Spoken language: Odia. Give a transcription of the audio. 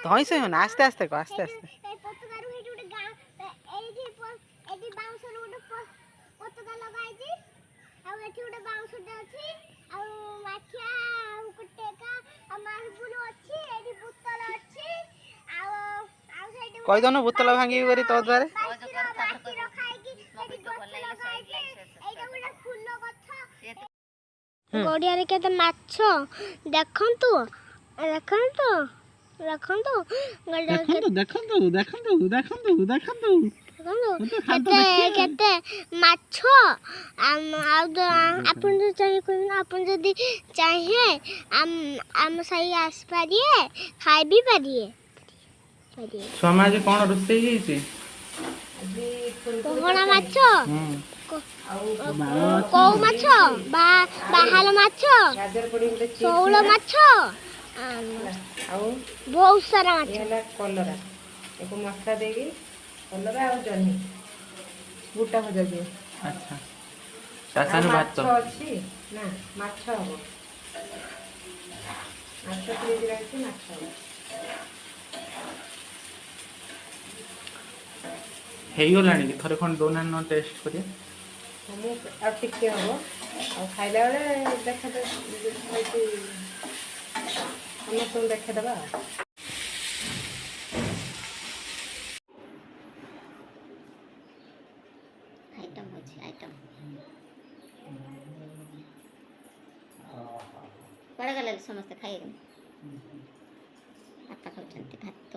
ଧଇଁ ସଇଁ ହନା ଆସ୍ତେ ଆସ୍ତେ କହ ଆସ୍ତେ ଆସ୍ତେ। କହିଦଉନୁ ବୋତଲ ଭାଙ୍ଗିବି କରି ତୋ ଦ୍ୱାରା। ଗଡ଼ିଆରେ କେତେ ମାଛ ଦେଖନ୍ତୁ ଦେଖନ୍ତୁ ଦେଖନ୍ତୁ ଦେଖନ୍ତୁ ଦେଖନ୍ତୁ ଦେଖନ୍ତୁ ଦେଖନ୍ତୁ ଦେଖନ୍ତୁ କେତେ କେତେ ମାଛ ଆପଣ ଯଦି ଚାହିଁବେ ଆପଣ ଯଦି ଚାହିଁବେ ଆମ ସାହି ଆସିପାରିବେ ଖାଇବି ପାରିବେ। ଛୁଆମା ଆଜି କ'ଣ ରୋଷେଇ ହେଇଛି? ପୋହଳା ମାଛ କଉ ମାଛ ବାହାଲ ମାଛ ଶେଉଳ ମାଛ ବହୁତ ସାରା ମାଛ କଲରା ଏକ ମସଲା ଦେଇକି କଲରା ଆଉ ଜହ୍ନି ବୁଟା ଭଜା ଦିଏ। ଆଚ୍ଛା ମାଛ ଅଛି ନା ମାଛ ହବ ମାଛ ଫ୍ରିଜରେ ଅଛି ମାଛ ହବ। ହେଇଗଲାଣି କି ଥରେ ଖଣ୍ଡେ ଦଉନାହାନ୍ତି ନ ଟେଷ୍ଟ କରିବା। ମୁଁ ଆଉ ଟିକେ ହବ ଆଉ ଖାଇଲା ବେଳେ ସମସ୍ତଙ୍କୁ ଦେଖେଇଦେବା ଆଉ। ଆଇଟମ୍ ଅଛି ଆଇଟମ୍ କୁଆଡ଼େ ଗଲେ ସମସ୍ତେ ଖାଇଗଲେ ଭାତ ଖାଉଛନ୍ତି ଭାତ